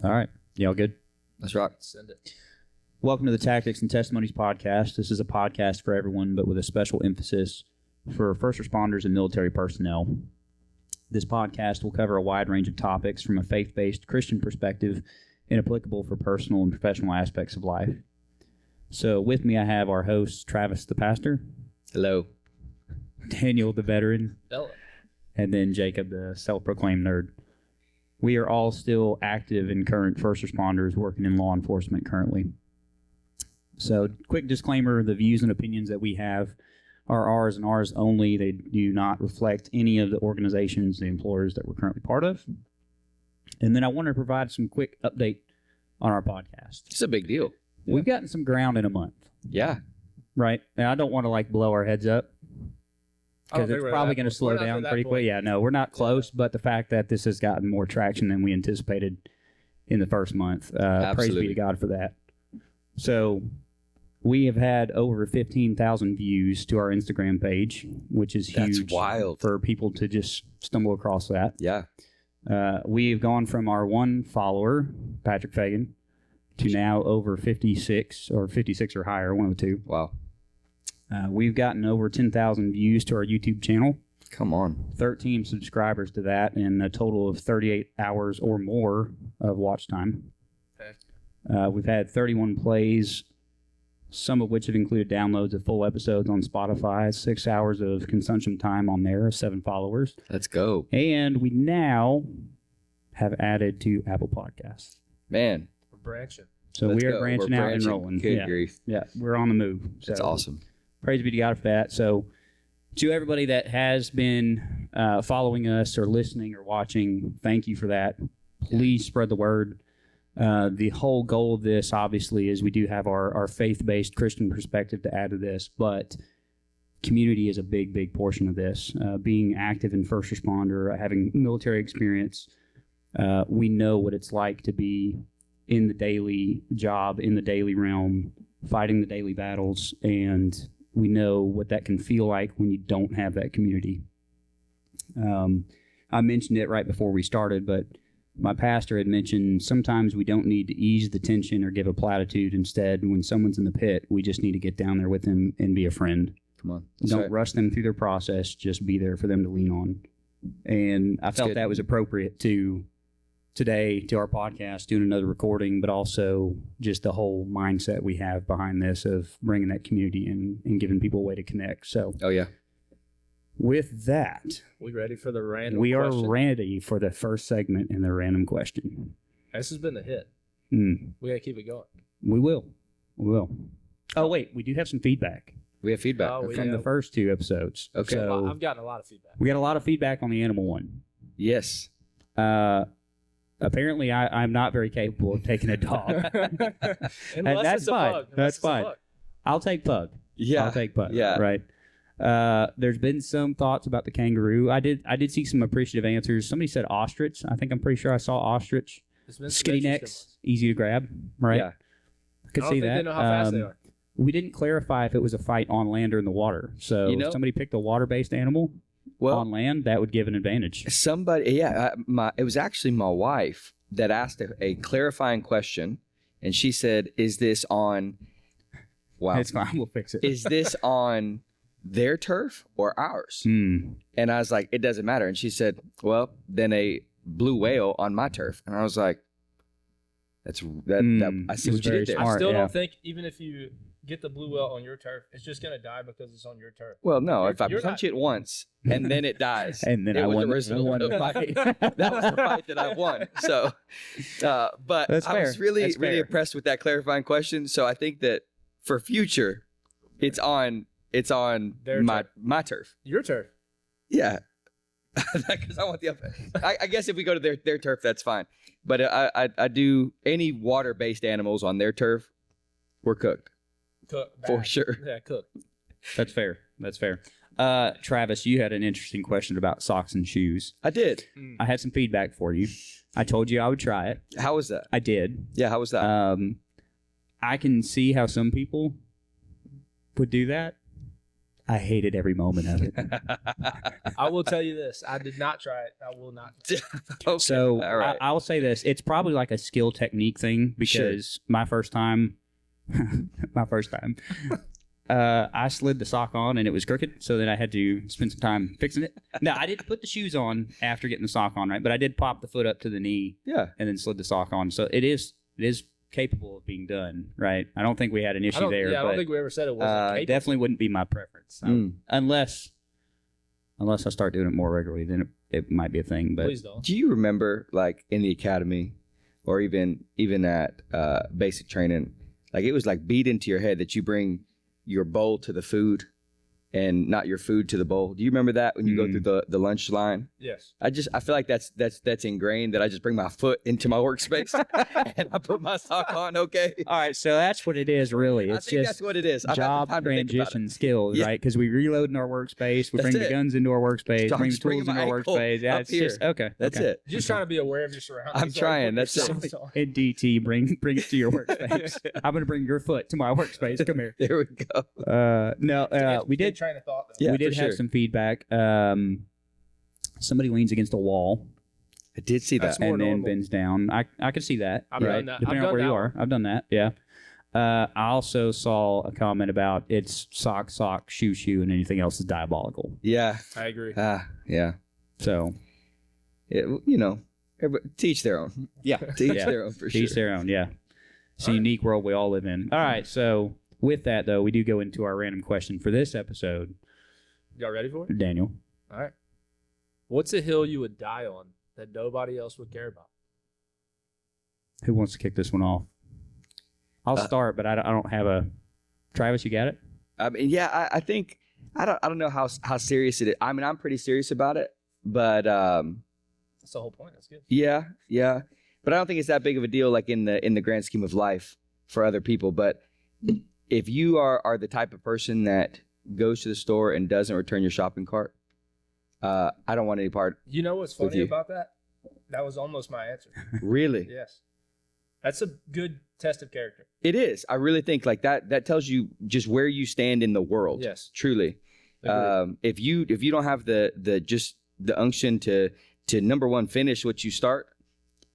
All right. Y'all good? Let's rock. Send it. Welcome to the Tactics and Testimonies podcast. This is a podcast for everyone, but with a special emphasis for first responders and military personnel. This podcast will cover a wide range of topics from a faith-based Christian perspective and applicable for personal and professional aspects of life. So with me, I have our host, Travis the pastor, Hello. Daniel the veteran, Hello. and then Jacob the self-proclaimed nerd. We are all still active and current first responders working in law enforcement currently. So, quick disclaimer, the views and opinions that we have are ours and ours only. They do not reflect any of the organizations, the employers that we're currently part of. And then I want to provide some quick update on our podcast. It's a big deal. We've gotten some ground in a month, Yeah. right? And I don't want to blow our heads up, because it's probably going to slow down pretty quick. Yeah, no, we're not close, but the fact that this has gotten more traction than we anticipated in the first month, praise be to God for that. So we have had over 15,000 views to our Instagram page, which is huge. That's wild. For people to just stumble across that. Yeah. We've gone from our one follower, Patrick Fagan, to now over 56 or higher, one of the two. Wow. We've gotten over 10,000 views to our YouTube channel, Come on. 13 subscribers to that, and a total of 38 hours or more of watch time. Okay. We've had 31 plays, some of which have included downloads of full episodes on Spotify, 6 hours of consumption time on there, 7 followers. Let's go. And we now have added to Apple Podcasts. Man. We're branching. So Let's we are go. branching We're out and branching. rolling. Good Yeah. grief. Yeah, we're on the move. So That's awesome. praise be to God for that. So to everybody that has been following us or listening or watching, thank you for that. Please spread the word. The whole goal of this, obviously, is we do have our faith-based Christian perspective to add to this, but community is a big, big portion of this. Being active in first responder, having military experience, we know what it's like to be in the daily job, in the daily realm, fighting the daily battles, and we know what that can feel like when you don't have that community. I mentioned it right before we started, but my pastor had mentioned sometimes we don't need to ease the tension or give a platitude. Instead, when someone's in the pit, we just need to get down there with them and be a friend. Come on. Don't rush them through their process. Just be there for them to lean on. And I felt that was appropriate to today, to our podcast, doing another recording, but also just the whole mindset we have behind this of bringing that community in and giving people a way to connect. So Oh, yeah. with that, We ready for the random we question? are ready for the first segment in the random question. This has been the hit. We We got to keep it going. will. We will. Oh, wait, we do have some feedback We have feedback. Oh, from the first 2 episodes. Okay. So I've gotten a lot of feedback. we got a lot of feedback on the animal one. Yes. Apparently, I'm not very capable of taking a dog. Unless that's it's a fine. bug. That's Unless it's a fine. bug. I'll take Pug. Yeah. I'll take Pug. Yeah. Right. There's been some thoughts about the kangaroo. I did see some appreciative answers. Somebody said ostrich. I'm pretty sure I saw ostrich. There's been some Skinny interesting necks, easy to grab. Right. Yeah. I could ones. I don't see think that. they know how fast they are. We didn't clarify if it was a fight on land or in the water. So You know- if somebody picked a water-based animal Well, on land, that would give an advantage. somebody, it was actually my wife that asked a clarifying question, and she said, "Is this on? Wow, It's fine. We'll fix it. is this on their turf or ours?" And I was like, "It doesn't matter." And she said, "Well, then a blue whale on my turf." And I was like, "That's that. I see It's what you very did there." I smart. still yeah. don't think, even if you get the blue whale on your turf, it's just going to die because it's on your turf. Well, no, if I You're punch it once and then it dies, And then it I was won, a result won of the my- fight. that was the fight that I won. So, but That's I was fair. really, That's really fair. impressed with that clarifying question. So I think that for future, it's on Their turf. my turf. Your turf. Yeah, because I want the upper. I guess if we go to their turf, that's fine. But I do any water based animals on their turf, we're cooked Cook. for bag. sure. Yeah, cook. That's fair. That's fair. Travis, you had an interesting question about socks and shoes. I did. I had some feedback for you. I told you I would try it. How was that? I did. Yeah, how was that? I can see how some people would do that. I hated every moment of it. I will tell you this: I did not try it. I will not. Okay, So all right. I will say this: it's probably like a skill technique thing because my first time, I slid the sock on and it was crooked, so then I had to spend some time fixing it. Now I didn't put the shoes on after getting the sock on, right? But I did pop the foot up to the knee Yeah. and then slid the sock on. So it is capable of being done, right? I don't think we had an issue there. I but don't think we ever said it wasn't capable. definitely wouldn't be my preference unless I start doing it more regularly. Then it might be a thing. But Please don't. Do you remember, like, in the academy or even at basic training, like, it was like beat into your head that you bring your bowl to the food and not your food to the bowl? Do you remember that when you go through the lunch line? Yes. I feel like that's ingrained, that I just bring my foot into my workspace and I put my sock on. Okay. all right, so that's what it is, really. I It's think just that's what it is. I've had job time to think about it. transition skills, Yeah. right? Because we reload in our workspace, we That's bring the it. guns into our workspace, Start bring the springing tools into my our ankle workspace. Yeah, up it's just here. okay. That's okay. it. Just trying to be aware of your surroundings. I'm trying, that's it. And DT, bring it to your workspace. I'm gonna bring your foot to my workspace. Come here. There we go. We did. Train of thought. Though. Yeah, we did for have sure. some feedback. Somebody leans against a wall I did see That's that. more and then normal. bends down. I could see that. I've right? done that. Depending I've on where done you that are. I've done that. Yeah. I also saw a comment about it's sock, shoe, and anything else is diabolical. Yeah. I agree. Yeah. So Teach their own. yeah, Teach Yeah. their own for sure. each their own. Yeah, it's a All right. unique world we all live in. All right, so with that though, we do go into our random question for this episode. Y'all ready for it? Daniel, All right. What's a hill you would die on that nobody else would care about? who wants to kick this one off? I'll start, but I don't have a. Travis, you got it? I mean, yeah, I think I don't know how serious it is. I mean, I'm pretty serious about it, but That's the whole point. That's good. yeah. But I don't think it's that big of a deal, like in the grand scheme of life for other people. But if you are the type of person that goes to the store and doesn't return your shopping cart, I don't want any part. You know what's With funny you. about that? That was almost my answer. Really, Yes. That's a good test of character. it is. I really think like that tells you just where you stand in the world. Yes. Truly. Agreed. If you don't have the unction to number one finish what you start,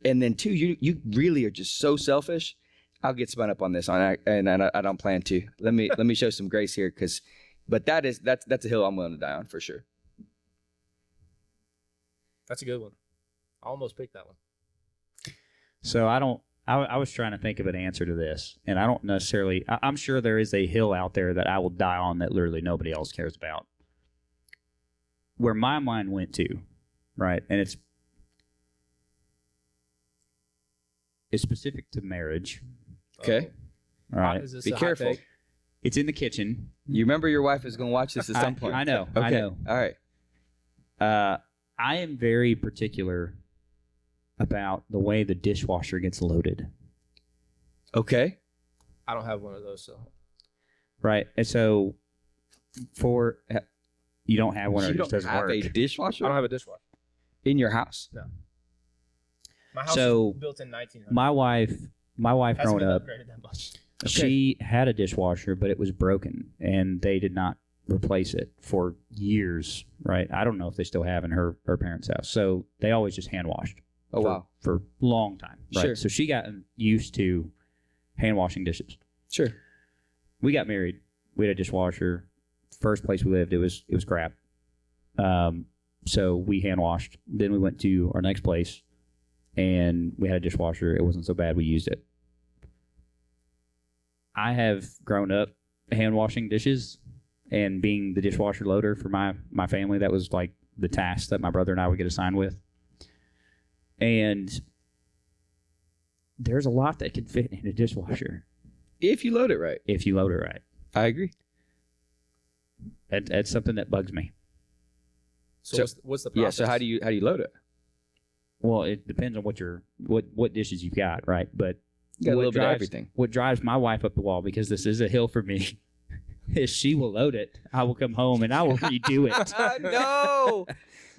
and then two you really are just so selfish. I'll get spun up on this and I don't plan to. Let me show some grace here, but that's a hill I'm willing to die on for sure. That's a good one. I almost picked that one. So I was trying to think of an answer to this, and I don't necessarily. I'm sure there is a hill out there that I will die on that literally nobody else cares about. Where my mind went to, right, and it's specific to marriage. Okay. All right, Is this Be a hot careful. take? it's in the kitchen. You remember your wife is going to watch this at some point. I know. Okay. I know. All right. I am very particular about the way the dishwasher gets loaded. Okay. I don't have one of those, so Right, and so you don't have one, or You it just don't doesn't have work. a dishwasher I don't have a dishwasher. in your house. My house So, is built in 1900. My wife Hasn't growing been up, upgraded that much. she had a dishwasher, but it was broken, and they did not replace it for years. Right, I don't know if they still have in her parents' house. So they always just hand washed. Oh, wow. for a long time. Right, Sure. so she got used to hand washing dishes. Sure. We got married. We had a dishwasher. First place we lived, it was crap. So we hand washed. Then we went to our next place, and we had a dishwasher. It wasn't so bad. We used it. I have grown up hand washing dishes and being the dishwasher loader for my family. That was like the task that my brother and I would get assigned with. And there's a lot that can fit in a dishwasher If you load it right. if you load it right. I agree. That's something that bugs me. So, So- what's the process? Yeah. So how do you load it? Well, it depends on what dishes you've got, right? But You got a what little bit of drives- everything. What drives my wife up the wall, because this is a hill for me, is she will load it. I will come home and I will redo it. No.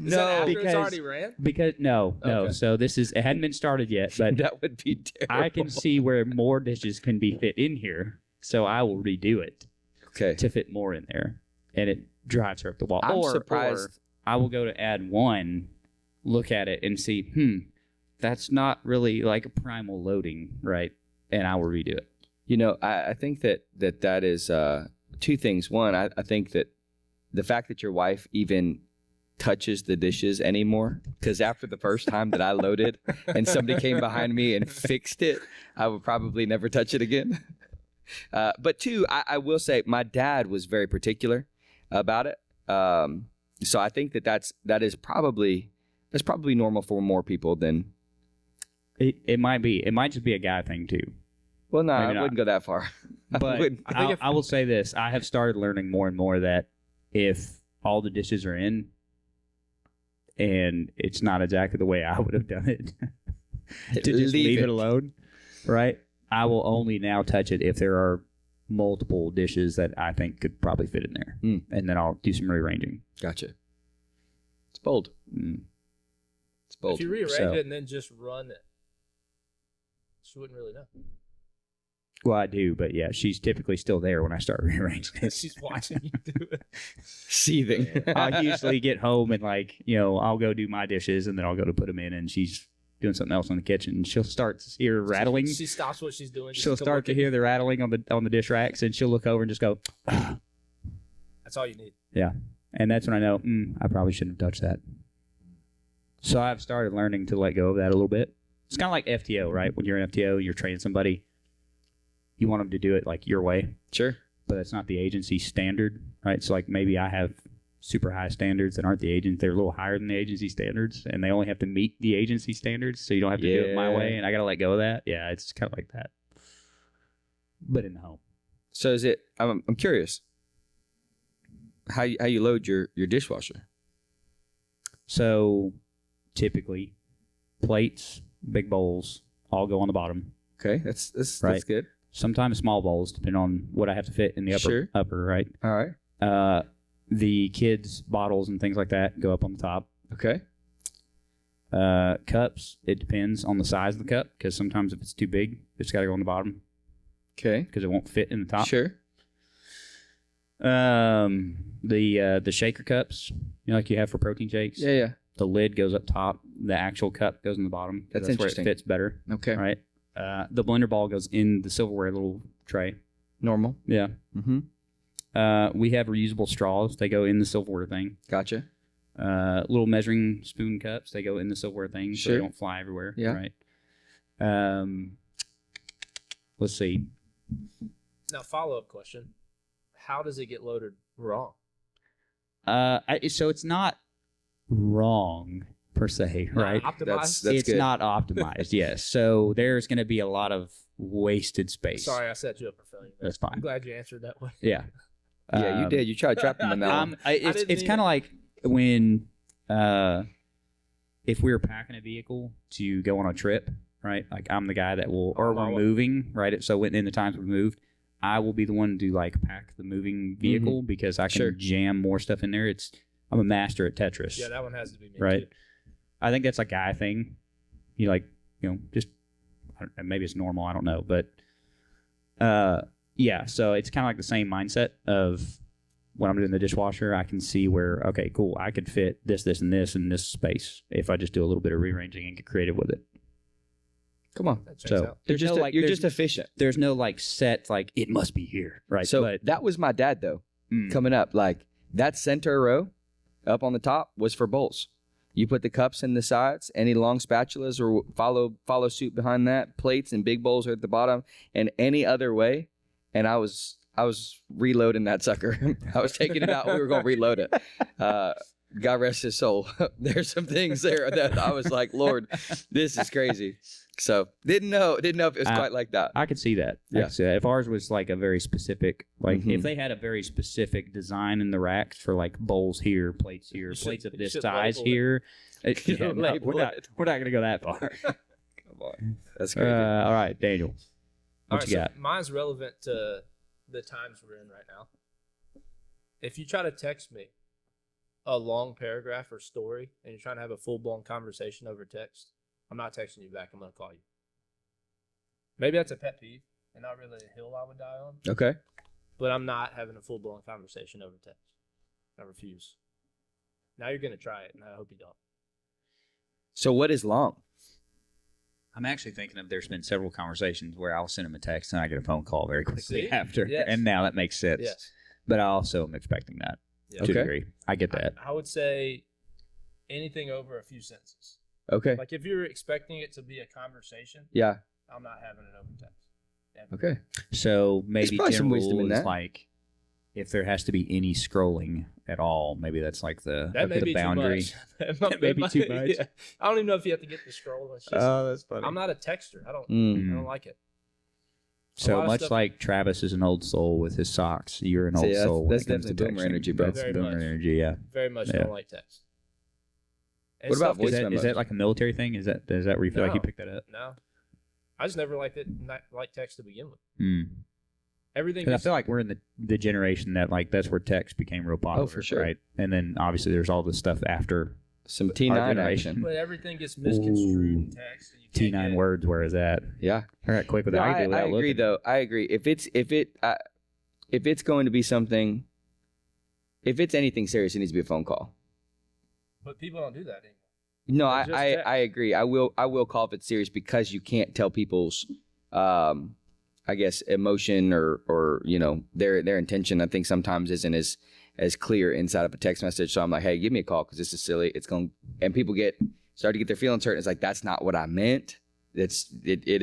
Is that after because- it's already ran? Because no. Okay. So it hadn't been started yet, but That would be terrible. I can see where more dishes can be fit in here. So I will redo it Okay. to fit more in there. and it drives her up the wall. I'm Or surprised. I will go to add one, look at it, and see, that's not really like a primal loading, right? And I will redo it. You know, I think that is two things. One, I think that the fact that your wife even touches the dishes anymore, because after the first time that I loaded and somebody came behind me and fixed it, I would probably never touch it again. But two, I will say my dad was very particular about it. So I think that's probably normal for more people than. It might be. It might just be a guy thing too. Well, no, Maybe I not. wouldn't go that far. But I will say this: I have started learning more and more that if all the dishes are in, and it's not exactly the way I would have done it, to just leave it alone, right? I will only now touch it if there are multiple dishes that I think could probably fit in there, and then I'll do some rearranging. Gotcha. It's bold. It's bold. If you rearrange it and then just run it, she wouldn't really know. Well, I do, but yeah, she's typically still there when I start rearranging it. She's watching you do it. Seething. I'll usually get home and I'll go do my dishes and then I'll go to put them in, and she's doing something else in the kitchen. And she'll start to hear rattling. She stops what she's doing. She'll start to hear the rattling on the dish racks, and she'll look over and just go. That's all you need. Yeah, and that's when I know I probably shouldn't have touched that. So I've started learning to let go of that a little bit. It's kind of like FTO, right? When you're in FTO, you're training somebody. You want them to do it like your way. Sure. But it's not the agency standard, right? So like maybe I have super high standards that aren't the agent. They're a little higher than the agency standards, and they only have to meet the agency standards. So you don't have to do it my way, and I got to let go of that. Yeah, it's kind of like that. But in the home. So is it? I'm curious. How you load your dishwasher? So typically, plates, big bowls, all go on the bottom. Okay, that's Right. good. Sometimes small bowls, depending on what I have to fit in the upper, right? All right. The kids' bottles and things like that go up on the top. Okay. Cups, it depends on the size of the cup, because sometimes if it's too big, it's got to go on the bottom Okay. because it won't fit in the top. Sure. The shaker cups, like you have for protein shakes. Yeah. The lid goes up top. The actual cup goes in the bottom. That's where interesting. it fits better. Okay. Right. The blender ball goes in the silverware little tray. Normal. Yeah. Mm-hmm. We have reusable straws. They go in the silverware thing. Gotcha. Little measuring spoon cups. They go in the silverware thing, so Sure. they don't fly everywhere. Yeah. Right. Let's see. Now, follow-up question. How does it get loaded wrong? So it's not wrong per se, right? Not optimized? That's It's good. not optimized. Yes. So there's going to be a lot of wasted space. Sorry, I set you up for failure. That's I'm fine. glad you answered that way. Yeah. Yeah, you did. You tried trapping them in that one. It's didn't kind of like when if we were packing a vehicle to go on a trip, right? Like I'm the guy that will, or we're moving, right? So in the times we moved, I will be the one to like pack the moving vehicle because I can Sure. jam more stuff in there. I'm a master at Tetris. Yeah, that one has to be me. Right. Too. I think that's a guy thing. Just maybe it's normal. I don't know, but yeah. So it's kind of like the same mindset of when I'm doing the dishwasher. I can see where okay, cool. I could fit this, and this in this space if I just do a little bit of rearranging and get creative with it. Come on. That checks So out. You're there's just no, you're there's- just efficient. There's no like set like it must be here, right? So but that was my dad though. Mm. Coming up, like that center row up on the top was for bowls. You put the cups in the sides, any long spatulas or follow suit behind that. Plates and big bowls are at the bottom, and any other way. And I was reloading that sucker. I was taking it out. We were going to reload it. God rest his soul. There's some things there that I was like, Lord, this is crazy. So didn't know if it was quite like that. I could see that. Yeah. If ours was like a very specific, like Mhm. if they had a very specific design in the racks for like bowls here, plates here, You should- plates of you this should size label it. here. You Yeah, don't no, label we're not it. going to go that far. Come on. That's crazy. All right, Daniel. All What right, you got? so mine's relevant to the times we're in right now. If you try to text me a long paragraph or story and you're trying to have a full-blown conversation over text, I'm not texting you back. I'm going to call you. Maybe that's a pet peeve and not really a hill I would die on, Okay. but I'm not having a full-blown conversation over text. I refuse. Now you're gonna try it, and I hope you don't. So what is long? I'm actually thinking of there's been several conversations where I'll send him a text and I get a phone call very quickly See? after. Yes. And now that makes sense. Yes. But I also am expecting that Yeah. to a Okay. degree. I get that. I would say anything over a few sentences. Okay. Like if you're expecting it to be a conversation, Yeah. I'm not having it over text. Ever. Okay. So maybe probably some general wisdom in rule is that. like if there has to be any scrolling at all, maybe that's like the, That may the be boundary. too much. That may be too much. Yeah. I don't even know if you have to get the scroll. It's just, that's funny. I'm not a texter. I don't Mm. like it. A lot So of much stuff- like Travis is an old soul with his socks, you're an See, old that's- soul. when that's it comes to definitely boomer texting. energy, bro. That's Very boomer much. energy, yeah. Very much Yeah. don't like text. And What about stuff voice Is gets- that, memos? is that like a military thing? Is that where you feel like you No. picked that up? No. I just never liked it. Not like text to begin with. Hmm. Everything. Because I gets- feel like we're in the generation that like that's where text became real popular. for sure. Right. And then obviously there's all this stuff after Some our T9 generation. action. But everything gets misconstrued in Ooh. text. And you can't T9 get- words. Where is that? Yeah. I got quick with No, that. I, can do it I without agree looking. though. I agree. If it's going to be something, if it's anything serious, it needs to be a phone call. But people don't do that anymore. No, Or just text. I agree. I will call if it's serious because you can't tell people's I guess emotion or you know their intention. I think sometimes isn't as clear inside of a text message. So I'm like, hey, give me a call because this is silly. It's going and people start to get their feelings hurt. It's like that's not what I meant. It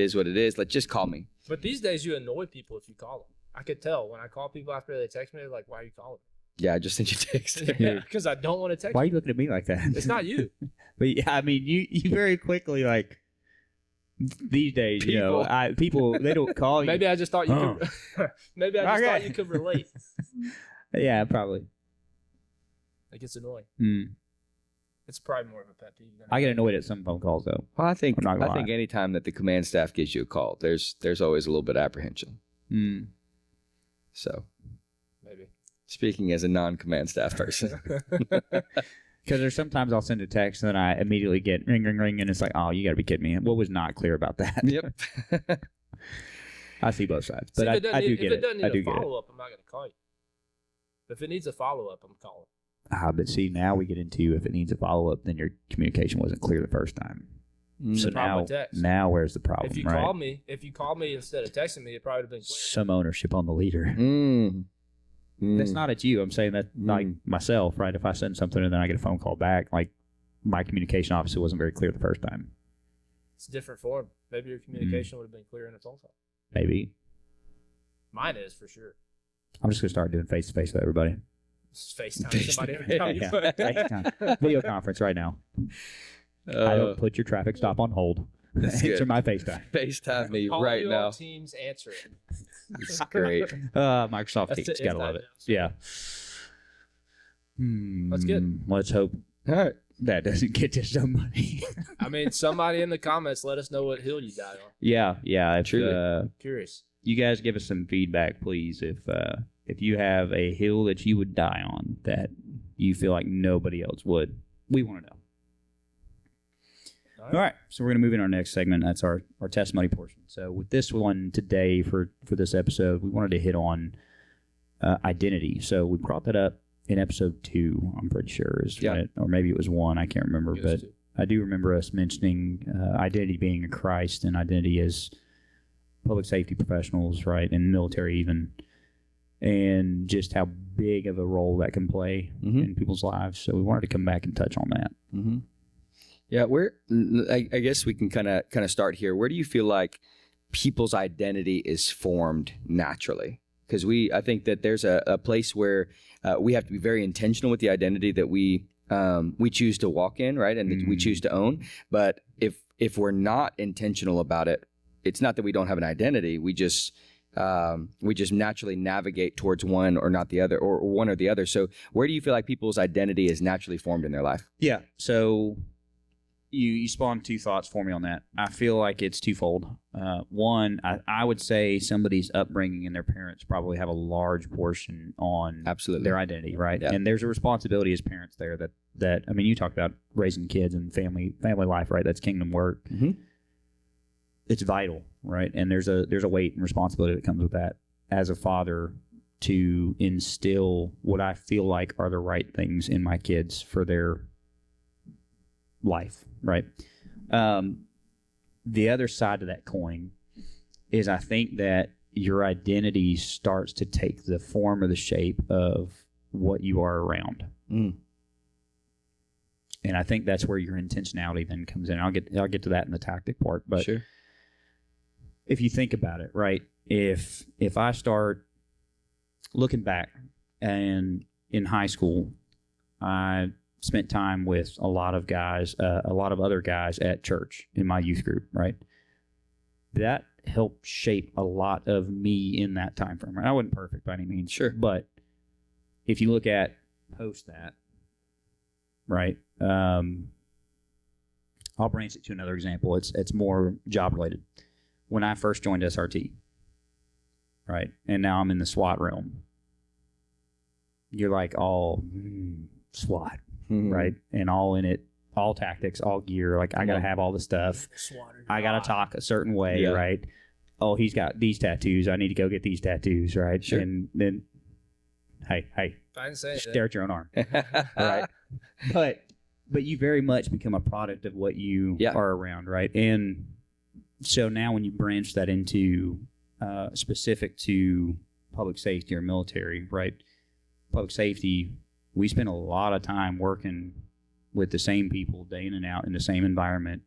is what it is. Like just call me. But these days, you annoy people if you call them. I could tell when I call people after they text me, they're like, "Why are you calling Yeah, I just sent you a text. me?" Yeah, because I don't want to text. Why are you. you looking at me like that? It's not you. But yeah, I mean, you very quickly like these days, you know, People. people they don't call you. Maybe I just thought you could. Maybe I just thought Okay. you could relate. Yeah, probably. It gets annoying. Hmm. It's probably more of a pet peeve. Than I get annoyed at some phone calls though. Well, I think I'm not gonna I think lie. anytime that the command staff gives you a call, there's always a little bit of apprehension. Hmm. So maybe. speaking as a non-command staff person, Because there's sometimes I'll send a text and then I immediately get ring, ring, ring, and it's like, oh, you got to be kidding me. What was not clear about that? yep. I see both sides, See, but if it I doesn't do need- get if it it. doesn't I need do a get it. follow up, I'm not going to call you. If it needs a follow up, I'm calling. But see, now we get into if it needs a follow up, then your communication wasn't clear the first time. It's So the problem now, with text. now where's the problem? If you right? call me instead of texting me, it probably would have been clear. Some ownership on the leader. Mm. That's not at you. I'm saying that like Mm. myself, right? If I send something and then I get a phone call back, like my communication obviously wasn't very clear the first time. It's a different form. Maybe your communication would have been clear in a phone call. Maybe. Mine is for sure. I'm just gonna start doing face to face with everybody. Just FaceTime somebody every time you Yeah. put FaceTime. Video conference right now. I don't put your traffic stop on hold. That's Answer good. my FaceTime. FaceTime me Call right you now. on Teams, answer it. It's great. Microsoft That's Teams. it. Gotta love it. Yeah. That's good. Let's hope All right. that doesn't get to somebody. I mean, somebody in the comments, let us know what hill you died on. Yeah. If, Truly. Curious. you guys give us some feedback, please. If you have a hill that you would die on that you feel like nobody else would, we want to know. All right, so we're going to move in our next segment. That's our testimony portion. So with this one today for this episode, we wanted to hit on identity. So we brought that up in episode 2, I'm pretty sure, or maybe it was 1, I can't remember. It was But 2. I do remember us mentioning identity being in Christ and identity as public safety professionals, right, and military even, and just how big of a role that can play in people's lives. So we wanted to come back and touch on that. Mm-hmm. Yeah, I guess we can kind of start here. Where do you feel like people's identity is formed naturally? Because I think that there's a place where we have to be very intentional with the identity that we choose to walk in, right, and that we choose to own. But if we're not intentional about it, it's not that we don't have an identity. We just naturally navigate towards one or not the other, or one or the other. So where do you feel like people's identity is naturally formed in their life? Yeah. So you spawned 2 thoughts for me on that. I feel like it's twofold. One, I would say somebody's upbringing and their parents probably have a large portion on Absolutely. their identity, right? Yeah. And there's a responsibility as parents there that I mean, you talked about raising kids and family life, right? That's kingdom work. Mm-hmm. It's vital, right? And there's a weight and responsibility that comes with that. As a father, to instill what I feel like are the right things in my kids for their life, right? The other side of that coin is I think that your identity starts to take the form or the shape of what you are around. Mm. And I think that's where your intentionality then comes in. I'll get to that in the tactic part, but Sure. if you think about it, right? If I start looking back, and in high school, I spent time with a lot of other guys at church in my youth group, right? That helped shape a lot of me in that time frame. I wasn't perfect by any means, Sure. but if you look at post that, right? I'll branch it to another example. It's more job related. When I first joined SRT, right, and now I'm in the SWAT realm, you're like all SWAT, Mhm. right, and all in it, all tactics, all gear. Like I gotta have all the stuff. I gotta talk a certain way, Yeah. right? Oh, he's got these tattoos. I need to go get these tattoos, right? Sure. And then, hey, I didn't say anything. stare at your own arm, right? But you very much become a product of what you Yeah. are around, right? And so now when you branch that into specific to public safety or military, right? Public safety, we spend a lot of time working with the same people day in and out in the same environment.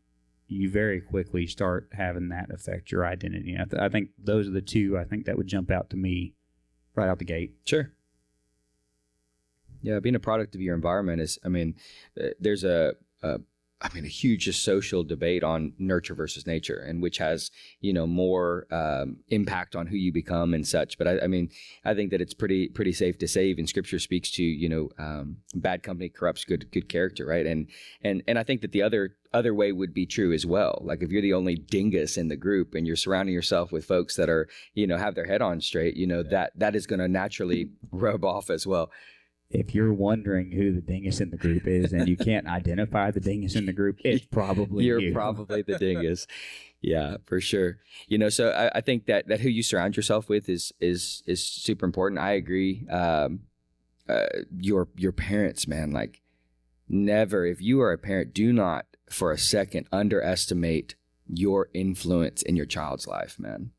You very quickly start having that affect your identity. I think those are the two I think that would jump out to me right out the gate. Sure. Yeah, being a product of your environment is, I mean, there's a huge just social debate on nurture versus nature, and which has, more impact on who you become and such. But I think that it's pretty safe to say, even Scripture speaks to, bad company corrupts good character, right? And I think that the other way would be true as well. Like if you're the only dingus in the group and you're surrounding yourself with folks that are, have their head on straight, that is going to naturally rub off as well. If you're wondering who the dingus in the group is and you can't identify the dingus in the group, it's probably You're you. probably the dingus. Yeah, for sure. So I think that who you surround yourself with is super important. I agree. Your parents, man, like never, if you are a parent, do not for a second underestimate your influence in your child's life, man.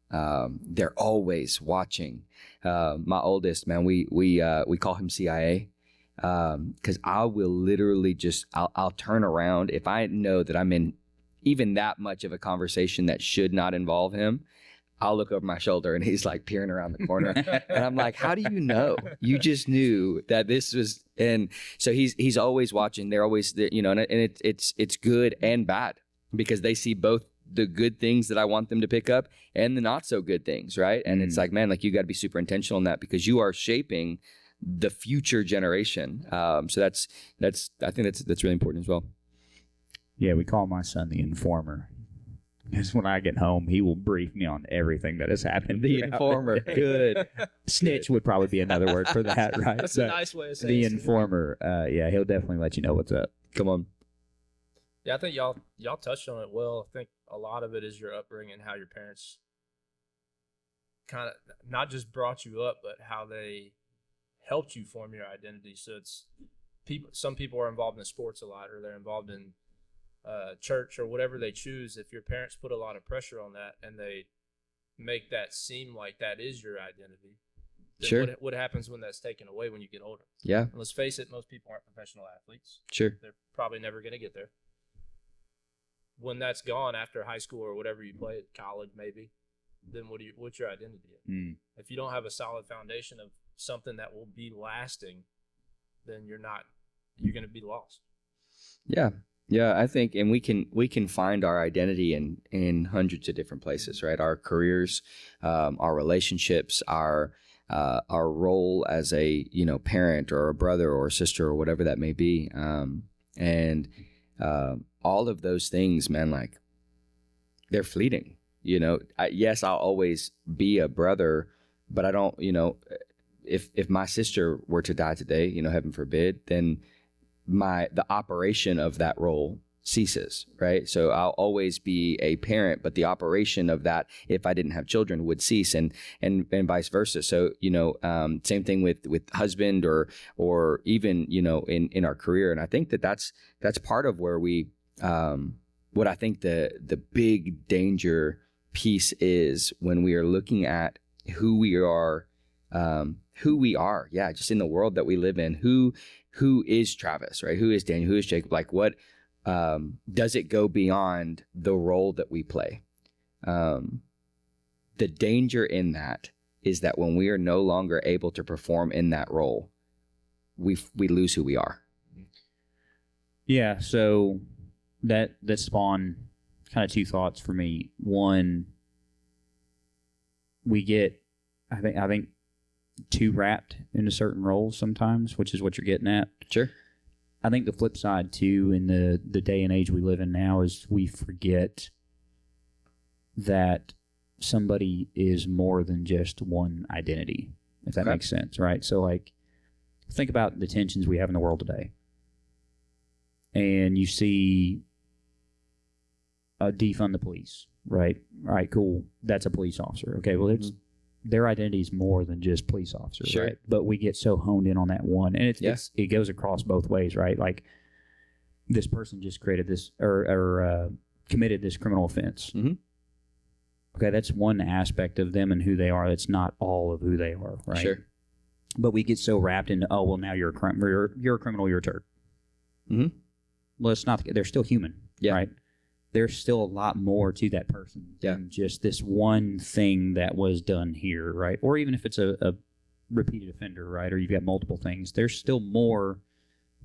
They're always watching. My oldest, man, we call him CIA, because I will literally I'll turn around if I know that I'm in even that much of a conversation that should not involve him. I'll look over my shoulder and he's like peering around the corner, and I'm like, "How do you know? You just knew that this was." And so he's always watching. They're always, and it's good and bad, because they see both the good things that I want them to pick up and the not so good things, right? And it's like, man, like you got to be super intentional in that, because you are shaping the future generation. So that's I think that's really important as well. Yeah, we call my son the informer. Because when I get home, he will brief me on everything that has happened. The throughout informer, day. good. Snitch would probably be another word for that, right? That's So, a nice way of saying the it. informer, yeah, he'll definitely let you know what's up. Come on. Yeah, I think y'all touched on it well. I think a lot of it is your upbringing, how your parents kind of not just brought you up, but how they helped you form your identity. So it's some people are involved in sports a lot, or they're involved in church or whatever they choose. If your parents put a lot of pressure on that and they make that seem like that is your identity, then Sure. what happens when that's taken away when you get older? Yeah, And let's face it, most people aren't professional athletes. sure. They're probably never going to get there. When that's gone after high school or whatever you play at college, maybe, then what's your identity? If you don't have a solid foundation of something that will be lasting, then you're going to be lost. Yeah. Yeah, I think, and we can find our identity in hundreds of different places, right? Our careers, our relationships, our role as a parent or a brother or a sister or whatever that may be, and all of those things, man, like they're fleeting. Yes, I'll always be a brother, but I don't. If my sister were to die today, heaven forbid, then the operation of that role ceases, right? So I'll always be a parent, but the operation of that, if I didn't have children, would cease, and vice versa. So same thing with husband or even in our career. And I think that's part of where we what I think the big danger piece is when we are looking at who we are. Just in the world that we live in, who is Travis, right? Who is Daniel? Who is Jacob? Like, what does it go beyond the role that we play? The danger in that is that when we are no longer able to perform in that role, we lose who we are. Yeah. So that spawned kind of two thoughts for me. One, we get, I think too wrapped into certain roles sometimes, which is what you're getting at. Sure. I think the flip side too, in the day and age we live in now, is we forget that somebody is more than just one identity, if that makes sense, right? So like, think about the tensions we have in the world today. And you see defund the police, right? All right, cool. That's a police officer. Okay, well, it's their identity is more than just police officer, sure. Right? But we get so honed in on that one, and it goes across both ways, right? Like, this person just created this or committed this criminal offense. Mm-hmm. Okay, that's one aspect of them and who they are. That's not all of who they are, right? Sure. But we get so wrapped into, oh, well, now you're a criminal, you're a turd. Mm-hmm. Well, it's not. They're still human, right? There's still a lot more to that person than just this one thing that was done here, right? Or even if it's a repeated offender, right? Or you've got multiple things. There's still more.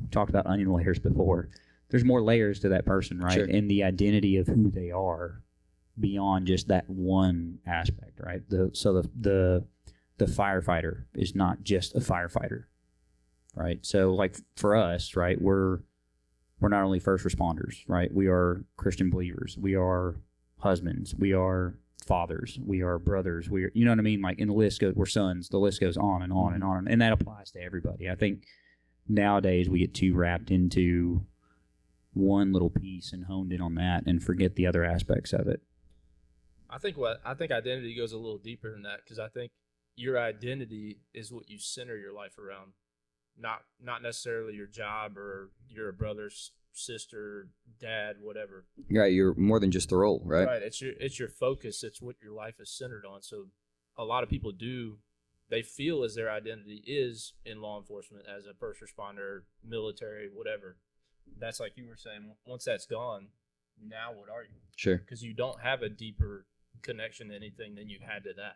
We talked about onion layers before. There's more layers to that person, right? Sure. And the identity of who they are beyond just that one aspect, right? So the firefighter is not just a firefighter, right? So like for us, right, we're not only first responders, right? We are Christian believers. We are husbands. We are fathers. We are brothers. We are, you know what I mean? Like, and the list goes, we're sons. The list goes on and on and on. And that applies to everybody. I think nowadays we get too wrapped into one little piece and honed in on that and forget the other aspects of it. I think identity goes a little deeper than that, because I think your identity is what you center your life around. Not necessarily your job or you're a brother, sister, dad, whatever. Right, you're more than just the role, right? Right, it's your focus. It's what your life is centered on. So a lot of people they feel as their identity is in law enforcement, as a first responder, military, whatever. That's like you were saying. Once that's gone, now what are you? Sure. Because you don't have a deeper connection to anything than you had to that,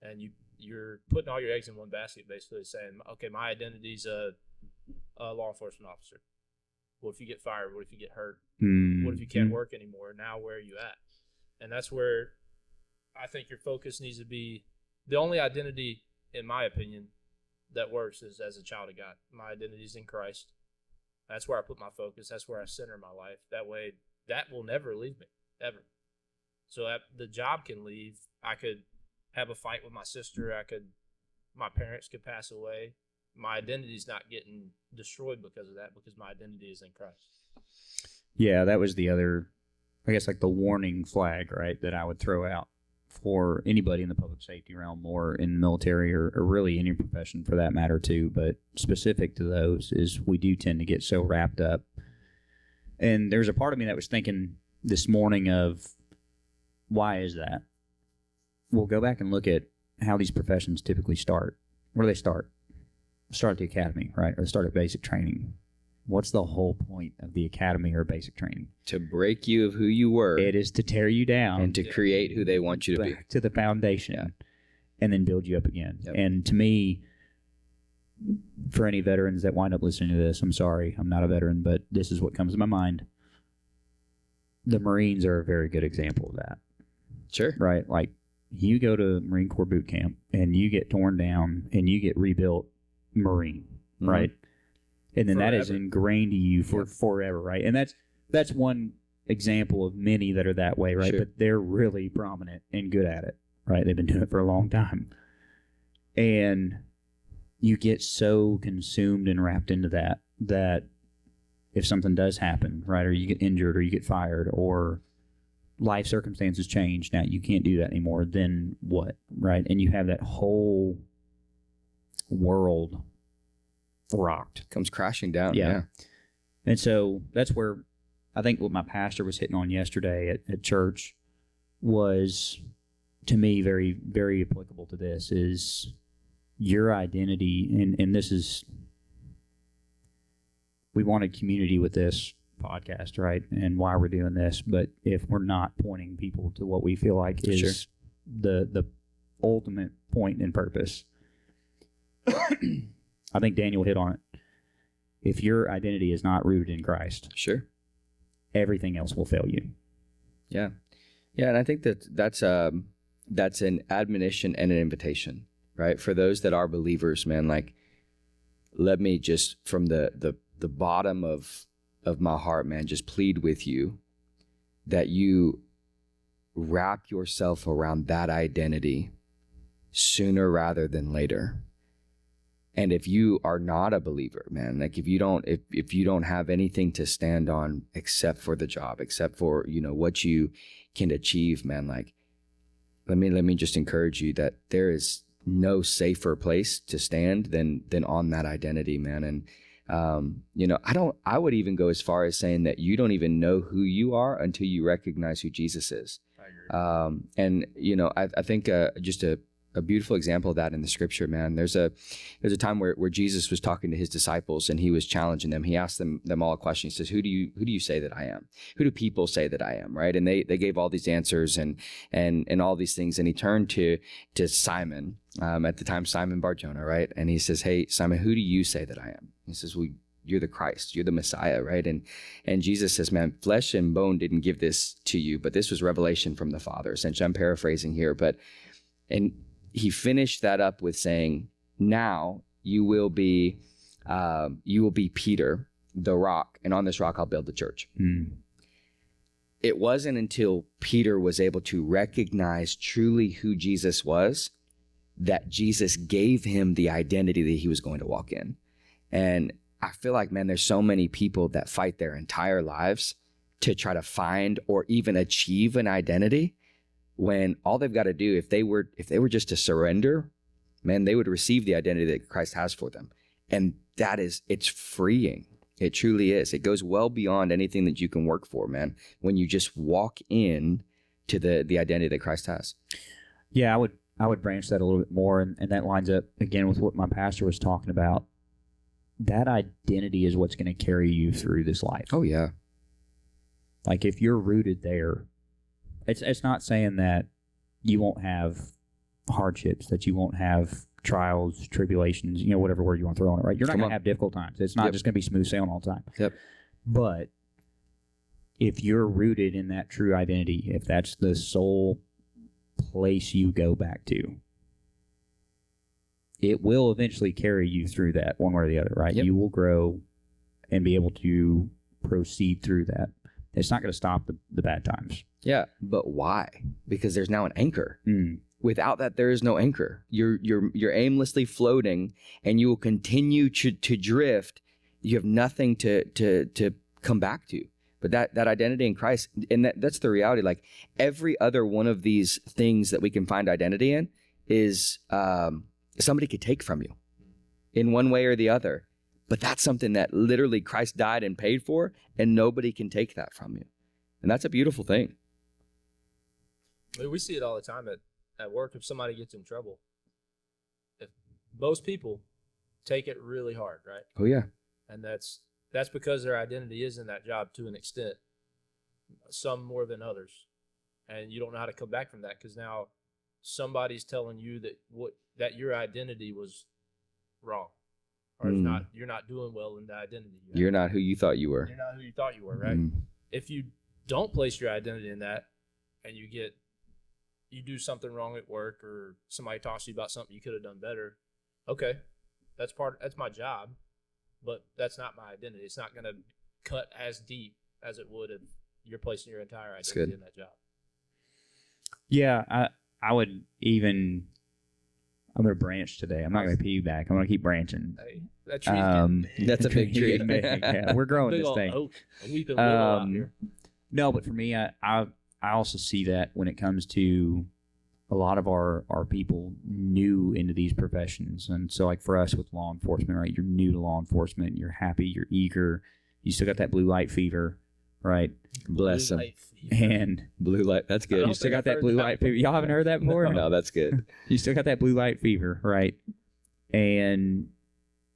and you're putting all your eggs in one basket, basically saying, okay, my identity's a law enforcement officer. What if you get fired? What if you get hurt? What if you can't work anymore? Now where are you at? And that's where I think your focus needs to be. The only identity, in my opinion, that works is as a child of God. My identity is in Christ. That's where I put my focus. That's where I center my life. That way, that will never leave me, ever. So the job can leave. I could have a fight with my sister. My parents could pass away. My identity's not getting destroyed because of that, because my identity is in Christ. Yeah, that was the other, I guess, like the warning flag, right, that I would throw out for anybody in the public safety realm or in the military or really any profession for that matter too, but specific to those, is we do tend to get so wrapped up. And there's a part of me that was thinking this morning of, why is that? We'll go back and look at how these professions typically start. Where do they start? Start at the academy, right? Or start at basic training. What's the whole point of the academy or basic training? To break you of who you were. It is to tear you down. And to create who they want you to be. To the foundation. And then build you up again. Yep. And to me, for any veterans that wind up listening to this, I'm sorry, I'm not a veteran, but this is what comes to my mind. The Marines are a very good example of that. Sure. Right? Like, you go to Marine Corps boot camp and you get torn down and you get rebuilt Marine, right? And then that is ingrained to you for forever, right? And that's one example of many that are that way, right? Sure. But they're really prominent and good at it, right? They've been doing it for a long time. And you get so consumed and wrapped into that if something does happen, right, or you get injured or you get fired or life circumstances change, now you can't do that anymore, then what, right? And you have that whole world rocked. Comes crashing down. Yeah. Yeah. And so that's where I think what my pastor was hitting on yesterday at church was, to me, very, very applicable to this, is your identity. And this is, we wanted community with this podcast, right? And why we're doing this. But if we're not pointing people to what we feel like is Sure. the ultimate point and purpose, I think Daniel hit on it. If your identity is not rooted in Christ, Sure. everything else will fail you. Yeah. Yeah. And I think that's an admonition and an invitation, right? For those that are believers, man, like, let me just, from the bottom of my heart, man, just plead with you that you wrap yourself around that identity sooner rather than later. And if you are not a believer, man, like if you don't have anything to stand on except for the job, except for, what you can achieve, man, like, let me just encourage you that there is no safer place to stand than on that identity, man. And I would even go as far as saying that you don't even know who you are until you recognize who Jesus is. I agree. And I think just a beautiful example of that in the scripture, man. There's a time where Jesus was talking to his disciples and he was challenging them. He asked them all a question. He says, who do you say that I am? Who do people say that I am? Right. And they gave all these answers and all these things. And he turned to Simon, at the time, Simon Bar-Jonah, right? And he says, hey, Simon, who do you say that I am? He says, well, you're the Christ, you're the Messiah, right? And Jesus says, man, flesh and bone didn't give this to you, but this was revelation from the Father. Essentially, I'm paraphrasing here, and he finished that up with saying, now you will be Peter, the rock, and on this rock I'll build the church. It wasn't until Peter was able to recognize truly who Jesus was that Jesus gave him the identity that he was going to walk in. And I feel like, man, there's so many people that fight their entire lives to try to find or even achieve an identity, when all they've got to do, if they were just to surrender, man, they would receive the identity that Christ has for them. And it's freeing. It truly is. It goes well beyond anything that you can work for, man, when you just walk in to the identity that Christ has. Yeah, I would branch that a little bit more, and that lines up again with what my pastor was talking about. That identity is what's going to carry you through this life. Oh, yeah. Like, if you're rooted there, it's not saying that you won't have hardships, that you won't have trials, tribulations, whatever word you want to throw on it, right? You're not going to have difficult times. It's not just going to be smooth sailing all the time. Yep. But if you're rooted in that true identity, if that's the sole place you go back to, it will eventually carry you through that one way or the other, right? Yep. You will grow and be able to proceed through that. It's not going to stop the bad times. Yeah, but why? Because there's now an anchor. Without that, there is no anchor. You're aimlessly floating, and you will continue to drift. You have nothing to come back to. But that identity in Christ, and that's the reality. Like, every other one of these things that we can find identity in is somebody could take from you in one way or the other. But that's something that literally Christ died and paid for, and nobody can take that from you. And that's a beautiful thing. I mean, we see it all the time at work. If somebody gets in trouble, if most people take it really hard, right? Oh, yeah. And that's because their identity is in that job to an extent, some more than others. And you don't know how to come back from that, because now somebody's telling you that your identity was wrong, or you're not doing well in the identity. You're not who you thought you were. You're not who you thought you were, right? If you don't place your identity in that, and you do something wrong at work, or somebody talks to you about something you could have done better, okay, that's my job, but that's not my identity. It's not going to cut as deep as it would if you're placing your entire identity in that job. Yeah, I would even, I'm going to branch today. I'm not going to piggyback. I'm going to keep branching. Hey. That tree's getting big. That's a big tree. getting big, yeah. We're growing Big this old thing. oak. We've been little out here. No, but for me, I also see that when it comes to a lot of our people new into these professions. And so like for us with law enforcement, right, you're new to law enforcement, you're happy, you're eager, you still got that blue light fever, right? Bless them. And Blue light. That's I good. don't you still think got I've that heard blue that light before. fever. Y'all haven't heard that before? No, that's good. You still got that blue light fever, right? And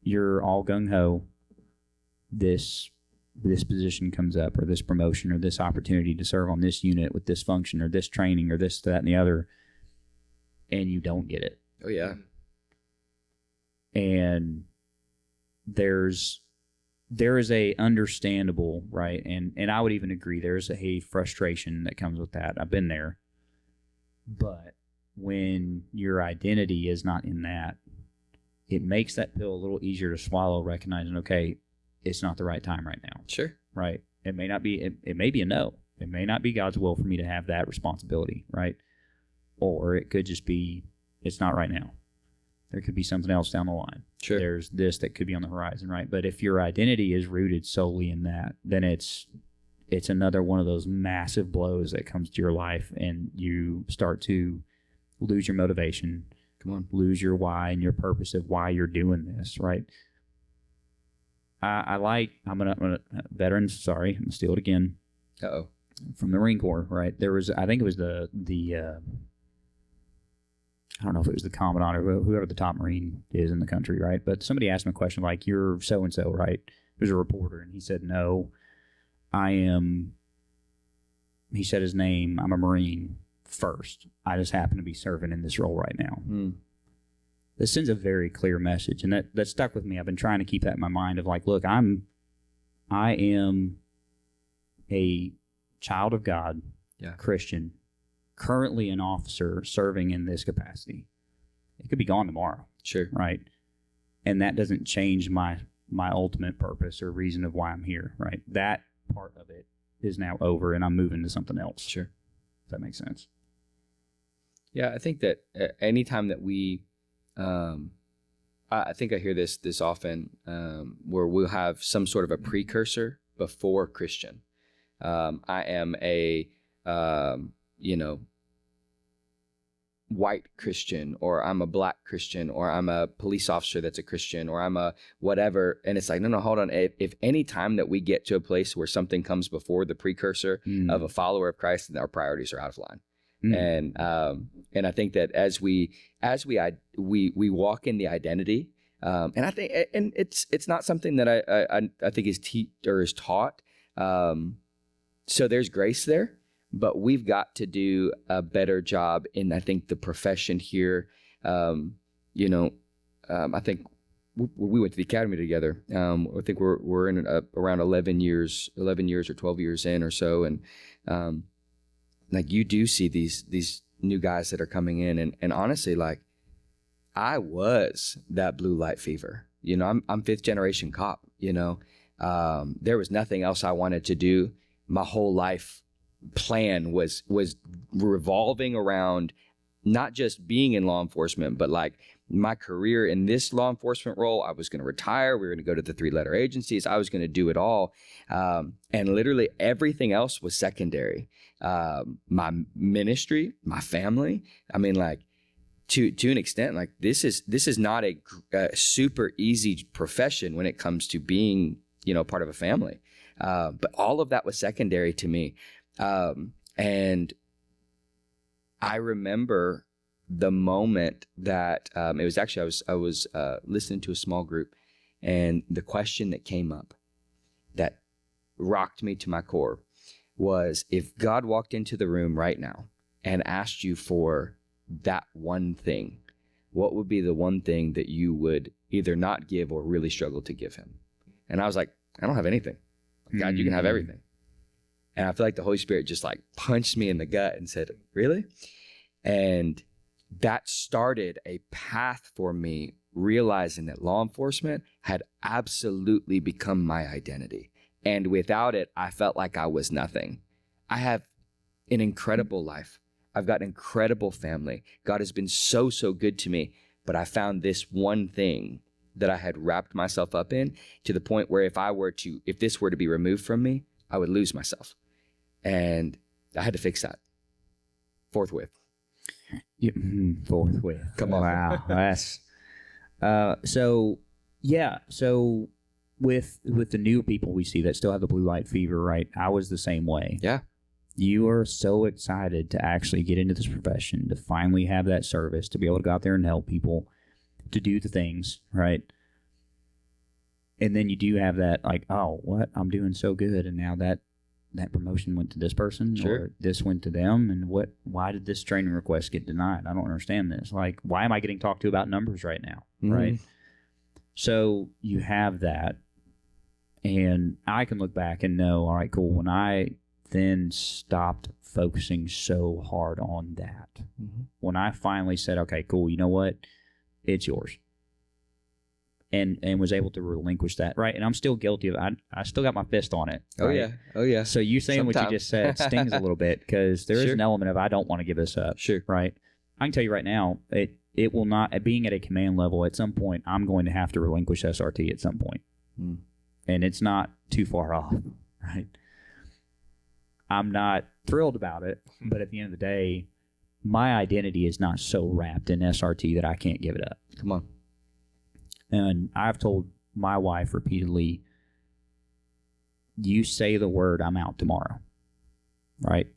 you're all gung-ho. This position comes up, or this promotion, or this opportunity to serve on this unit with this function, or this training, or this, that, and the other, and you don't get it. Oh yeah. And there is a understandable, right, and I would even agree there's a frustration that comes with that. I've been there. But when your identity is not in that, it makes that pill a little easier to swallow, recognizing, okay, it's not the right time right now. Sure. Right? It may not be, it may be a no. It may not be God's will for me to have that responsibility, right? Or it could just be, it's not right now. There could be something else down the line. Sure. There's this that could be on the horizon, right? But if your identity is rooted solely in that, then it's another one of those massive blows that comes to your life, and you start to lose your motivation. Come on. Lose your why and your purpose of why you're doing this, right? I'm gonna veterans. Sorry, I'm gonna steal it again. Uh-oh. From the Marine Corps, right? There was, I think it was the I don't know if it was the commandant or whoever the top Marine is in the country, right? But somebody asked him a question like, "You're so and so, right?" It was a reporter, and he said, "No, I am." He said his name. I'm a Marine first. I just happen to be serving in this role right now. This sends a very clear message, and that stuck with me. I've been trying to keep that in my mind of like, look, I am a child of God, Christian, currently an officer serving in this capacity. It could be gone tomorrow. Sure. Right? And that doesn't change my ultimate purpose or reason of why I'm here, right? That part of it is now over, and I'm moving to something else. Sure. If that makes sense. Yeah, I think that anytime that we, I think I hear this often, where we'll have some sort of a precursor before Christian. I am a, white Christian, or I'm a black Christian, or I'm a police officer that's a Christian, or I'm a whatever. And it's like, no, hold on. If any time that we get to a place where something comes before the precursor of a follower of Christ, then our priorities are out of line. And I think that as we walk in the identity, and I think, and it's not something that I think is taught. So there's grace there, but we've got to do a better job in, I think, the profession here. I think we went to the academy together. I think we're in around 11 years or 12 years in or so, and like you do see these new guys that are coming in, and honestly, like I was that blue light fever. I'm fifth generation cop. There was nothing else I wanted to do. My whole life plan was revolving around not just being in law enforcement, but like my career in this law enforcement role. I was going to retire. We were going to go to the 3-letter agencies. I was going to do it all. And literally everything else was secondary. My ministry, my family. I mean, like to an extent, like this is not a super easy profession when it comes to being, part of a family. But all of that was secondary to me. And I remember the moment that it was actually I was listening to a small group, and the question that came up that rocked me to my core was, if God walked into the room right now and asked you for that one thing, what would be the one thing that you would either not give or really struggle to give him? And I was like, I don't have anything. God, you can have everything. And I feel like the Holy Spirit just like punched me in the gut and said, really? And that started a path for me, realizing that law enforcement had absolutely become my identity. And without it, I felt like I was nothing. I have an incredible life. I've got an incredible family. God has been so, so good to me. But I found this one thing that I had wrapped myself up in, to the point where if this were to be removed from me, I would lose myself. And I had to fix that forthwith. Forthwith. Come on. Wow. That's so with the new people we see that still have the blue light fever, right? I was the same way. Yeah. You are so excited to actually get into this profession, to finally have that service, to be able to go out there and help people, to do the things, right? And then you do have that, like, oh, what? I'm doing so good, and now that promotion went to this person, Sure. or this went to them, and why did this training request get denied? I don't understand this. Like, why am I getting talked to about numbers right now, right? So you have that, and I can look back and know, all right, cool, when I then stopped focusing so hard on that, when I finally said, okay, cool, you know what, it's yours, and was able to relinquish that, right? And I'm still guilty of it. I still got my fist on it. Right? Oh yeah. So you saying what you just said stings a little bit, because there is Sure. an element of I don't want to give this up. Sure. Right? I can tell you right now, it will not, at being at a command level, at some point, I'm going to have to relinquish SRT at some point. And it's not too far off, right? I'm not thrilled about it, but at the end of the day, my identity is not so wrapped in SRT that I can't give it up. Come on. And I've told my wife repeatedly, you say the word, I'm out tomorrow, right?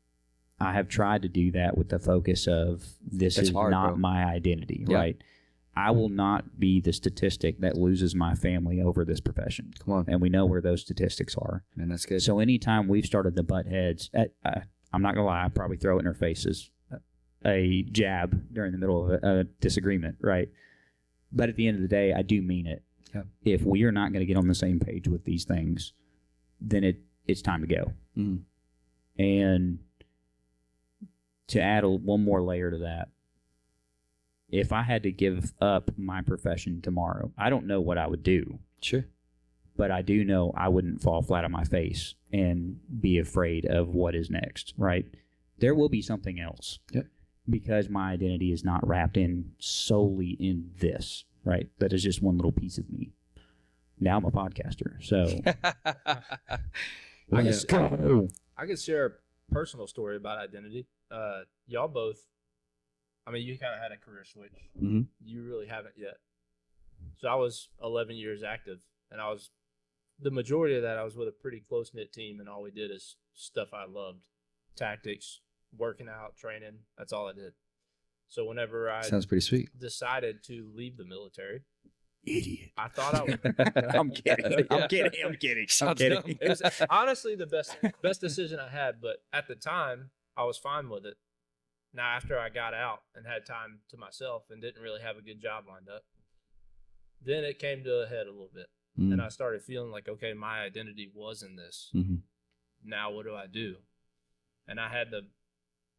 I have tried to do that with the focus of this That's is hard, not bro. my identity, Yeah. right? I will not be the statistic that loses my family over this profession. Come on. And we know where those statistics are. Man, that's good. So anytime we've started to butt heads, I'm not going to lie, I probably throw it in her faces, a jab during the middle of a disagreement, right? But at the end of the day, I do mean it. Yeah. If we are not going to get on the same page with these things, then it's time to go. And to add one more layer to that, if I had to give up my profession tomorrow, I don't know what I would do. Sure. But I do know I wouldn't fall flat on my face and be afraid of what is next, right? There will be something else. Yep. Because my identity is not wrapped in solely in this, right? That is just one little piece of me. Now I'm a podcaster, so let's go. I could share a personal story about identity. Y'all both, I mean, you kind of had a career switch. Mhm. You really haven't yet. So I was 11 years active, and the majority of that, I was with a pretty close-knit team, and all we did is stuff I loved. Tactics, working out, training, that's all I did. So whenever I Sounds pretty sweet. decided to leave the military, Idiot. I thought I would. I'm kidding. I'm kidding. It was honestly the best decision I had, but at the time I was fine with it. Now after I got out and had time to myself and didn't really have a good job lined up, then it came to a head a little bit, and I started feeling like, okay, my identity was in this. Now what do I do? And I had to,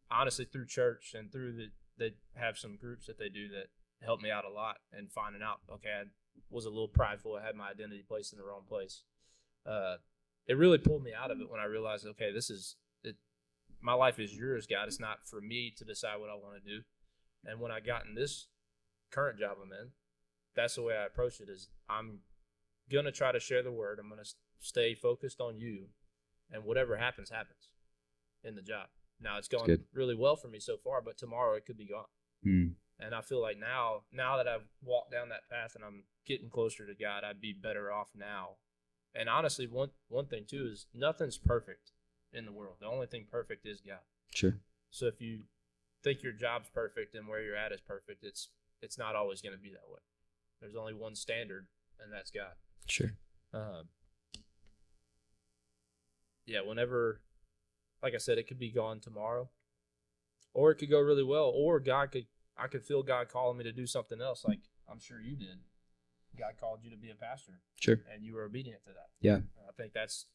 honestly, through church and through they have some groups that they do that helped me out a lot, and finding out, okay, I was a little prideful. I had my identity placed in the wrong place. It really pulled me out of it when I realized, okay, this is it. My life is yours, God. It's not for me to decide what I want to do. And when I got in this current job I'm in, that's the way I approach it. Is I'm gonna try to share the word. I'm gonna stay focused on you, and whatever happens, happens in the job. Now it's going really well for me so far, but tomorrow it could be gone. And I feel like now that I've walked down that path and I'm getting closer to God, I'd be better off now. And honestly, one thing too is nothing's perfect in the world. The only thing perfect is God. Sure. So if you think your job's perfect and where you're at is perfect, it's not always going to be that way. There's only one standard, and that's God. Sure. Yeah, whenever, like I said, it could be gone tomorrow, or it could go really well, or I could feel God calling me to do something else, like I'm sure you did. God called you to be a pastor. Sure. And you were obedient to that. Yeah. I think that's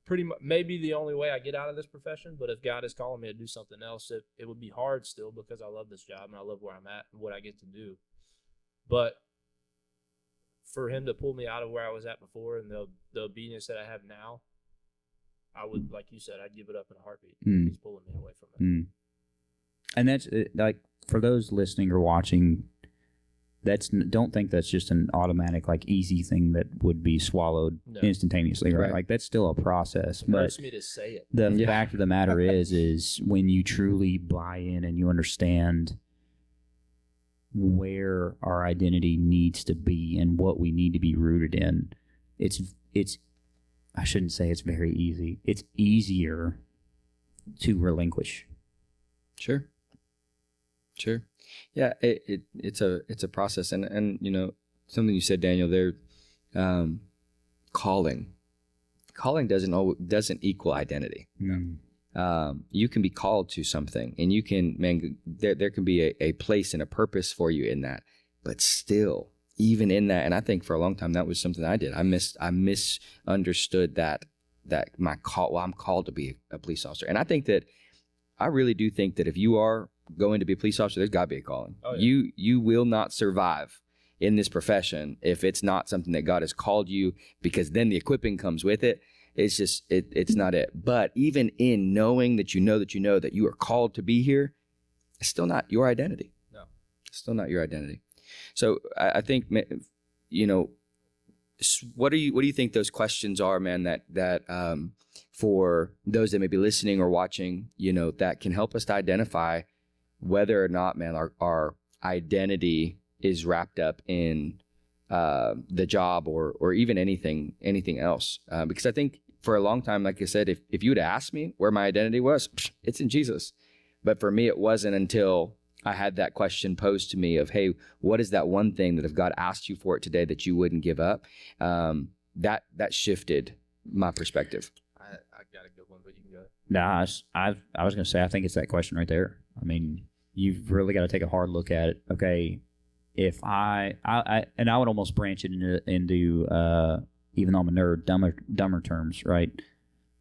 pretty much maybe the only way I get out of this profession, but if God is calling me to do something else, it would be hard still, because I love this job and I love where I'm at and what I get to do. But for him to pull me out of where I was at before and the obedience that I have now, I would, like you said, I'd give it up in a heartbeat. He's pulling me away from it. And that's like, for those listening or watching, don't think that's just an automatic, like, easy thing that would be swallowed instantaneously, right? Like, that's still a process. It hurts me to say it. The fact of the matter is when you truly buy in and you understand where our identity needs to be and what we need to be rooted in, it's I shouldn't say it's very easy. It's easier to relinquish. Sure. Yeah, it's a process, and you know, something you said, Daniel, there, calling doesn't equal identity. You can be called to something, and you can, there can be a place and a purpose for you in that, but still, even in that, and I think for a long time that was something I did. I misunderstood that my call. Well, I'm called to be a police officer, and I really do think that if you are going to be a police officer, there's got to be a calling. Oh, yeah. You will not survive in this profession if it's not something that God has called you, because then the equipping comes with it. It's just it's not it. But even in knowing that you know that you are called to be here, it's still not your identity. No, it's still not your identity. So I think, you know, what do you think those questions are, man, that for those that may be listening or watching, you know, that can help us to identify whether or not, man, our identity is wrapped up in the job or even anything else. Because I think for a long time, like I said, if you would have asked me where my identity was, it's in Jesus. But for me, it wasn't until I had that question posed to me of, hey, what is that one thing that if God asked you for it today that you wouldn't give up? That shifted my perspective. I got a good one, but you can go. Nah, I was going to say, I think it's that question right there. I mean, you've really got to take a hard look at it. Okay, if I would almost branch it into even though I'm a nerd, dumber terms, right?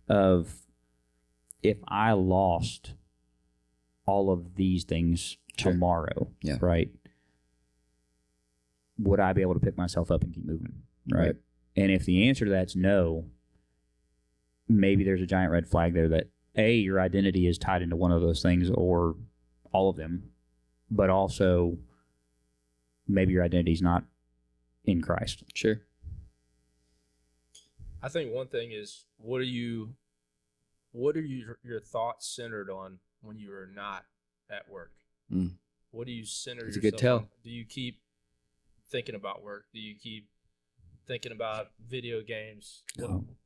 Of if I lost all of these things tomorrow, right? Would I be able to pick myself up and keep moving, right? And if the answer to that's no, maybe there's a giant red flag there that A, your identity is tied into one of those things or all of them, but also maybe your identity is not in Christ. Sure. I think one thing is, what are your thoughts centered on when you are not at work? What do you center yourself a good tell. on? Do you keep thinking about work? Do you keep thinking about video games?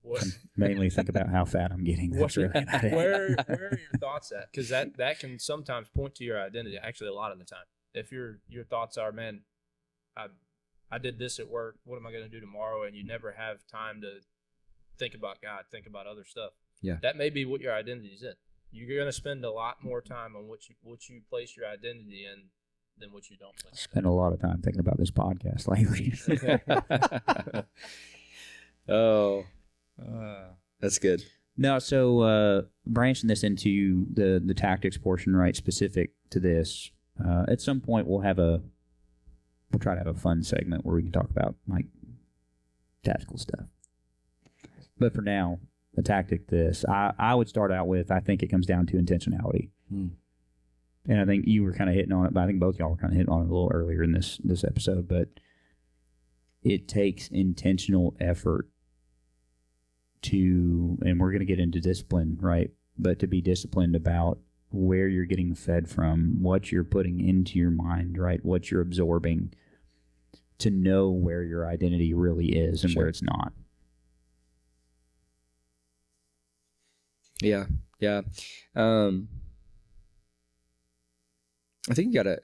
What mainly think about how fat I'm getting. That's really about it. Where are your thoughts at? Because that can sometimes point to your identity. Actually, a lot of the time, if your thoughts are, man, I did this at work, what am I going to do tomorrow? And you never have time to think about God, think about other stuff. Yeah, that may be what your identity is in. You're going to spend a lot more time on what you place your identity in than what you don't place. Spend a lot of time thinking about this podcast lately. That's good. No, so branching this into the tactics portion, right, specific to this, at some point we'll try to have a fun segment where we can talk about like tactical stuff. But for now, the tactic I would start out with, I think it comes down to intentionality. And I think you were kind of hitting on it, but I think both y'all were kind of hitting on it a little earlier in this episode. But it takes intentional effort and we're going to get into discipline, right? But to be disciplined about where you're getting fed from, what you're putting into your mind, right? What you're absorbing, to know where your identity really is and where it's not. Yeah. I think you gotta,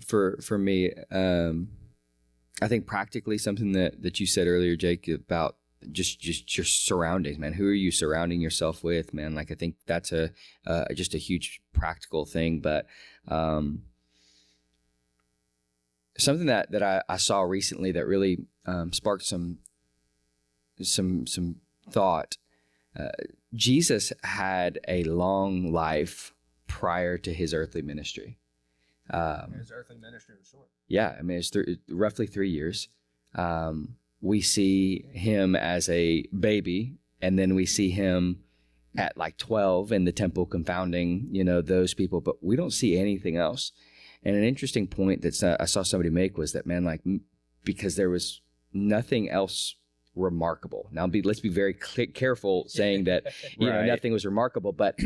for me, I think practically something that you said earlier, Jake, about just your surroundings, man. Who are you surrounding yourself with, man? Like, I think that's just a huge practical thing. But something that I saw recently that really sparked some thought. Jesus had a long life prior to his earthly ministry. His earthly ministry was short. Yeah, I mean, it's roughly 3 years. We see him as a baby, and then we see him at like 12 in the temple confounding, those people, but we don't see anything else. And an interesting point that I saw somebody make was that, man, like, because there was nothing else remarkable. Now, let's be very careful saying that Right. nothing was remarkable, but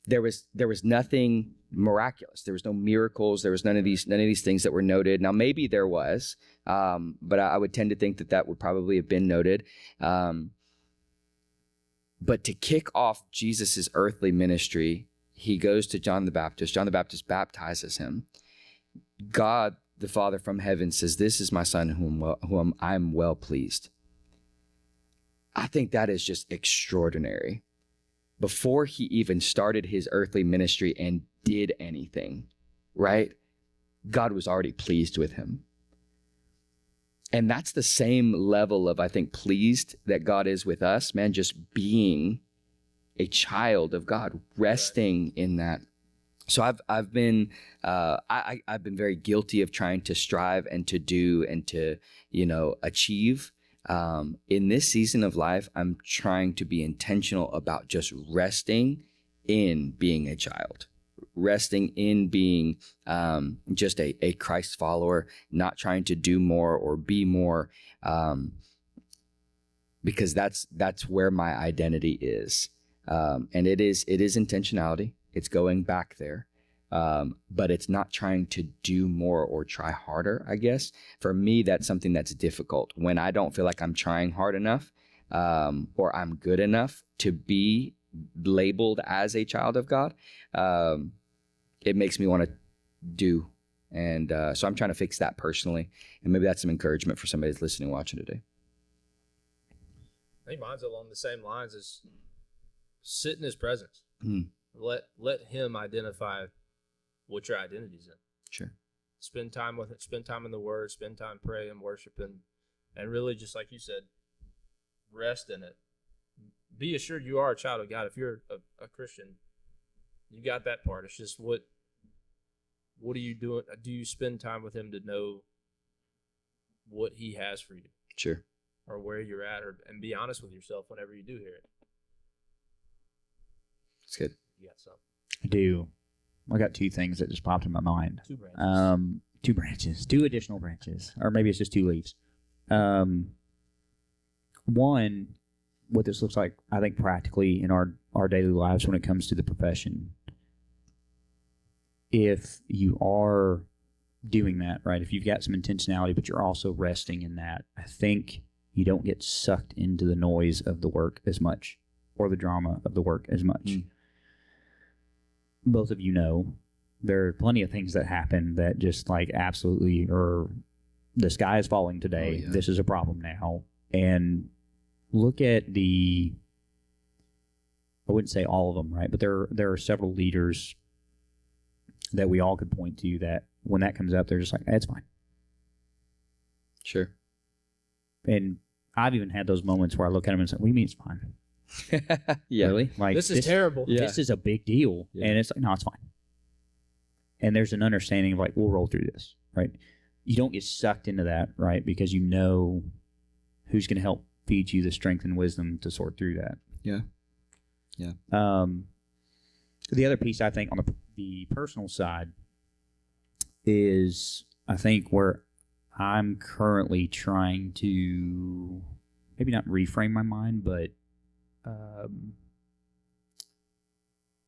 there was nothing miraculous. There was no miracles. There was none of these things that were noted. Now, maybe there was, but I would tend to think that would probably have been noted. But to kick off Jesus's earthly ministry, he goes to John the Baptist. John the Baptist baptizes him. God, the Father from heaven, says, "This is my son whom I'm well pleased." I think that is just extraordinary. Before he even started his earthly ministry and did anything, right? God was already pleased with him. And that's the same level of, I think, pleased that God is with us, man, just being a child of God, resting in that. So I've been very guilty of trying to strive and to do and to, achieve. In this season of life, I'm trying to be intentional about just resting in being a child, resting in being just a Christ follower, not trying to do more or be more, because that's where my identity is. And it is intentionality. It's going back there. But it's not trying to do more or try harder, I guess. For me, that's something that's difficult. When I don't feel like I'm trying hard enough, or I'm good enough to be labeled as a child of God, it makes me want to do. And so I'm trying to fix that personally. And maybe that's some encouragement for somebody that's listening, watching today. I think mine's along the same lines as sit in his presence. Mm. Let him identify what your identity's in. Sure. Spend time with it. Spend time in the Word. Spend time praying, worshiping, and really, just like you said, rest in it. Be assured you are a child of God. If you're a Christian, you got that part. It's just what are you doing? Do you spend time with Him to know what He has for you? Sure. Or where you're at, and be honest with yourself whenever you do hear it. It's good. You got something. I do. I got two things that just popped in my mind. 2 branches. 2 branches, 2 additional branches, or maybe it's just 2 leaves. One, what this looks like, I think, practically in our daily lives when it comes to the profession. If you are doing that, right, if you've got some intentionality, but you're also resting in that, I think you don't get sucked into the noise of the work as much, or the drama of the work as much. Mm. Both of you know there are plenty of things that happen that just like absolutely are, the sky is falling today. Oh, yeah. This is a problem now. And look at I wouldn't say all of them, right? But there are several leaders that we all could point to that when that comes up, they're just like, it's fine. Sure. And I've even had those moments where I look at them and say, what do you mean it's fine? Yeah. Really? Like this is terrible. Yeah. This is a big deal. Yeah. And it's like, no, it's fine. And there's an understanding of like, we'll roll through this, right? You don't get sucked into that, right? Because you know who's going to help feed you the strength and wisdom to sort through that. Yeah. Yeah. The other piece, I think, on the personal side is, I think, where I'm currently trying to maybe not reframe my mind, but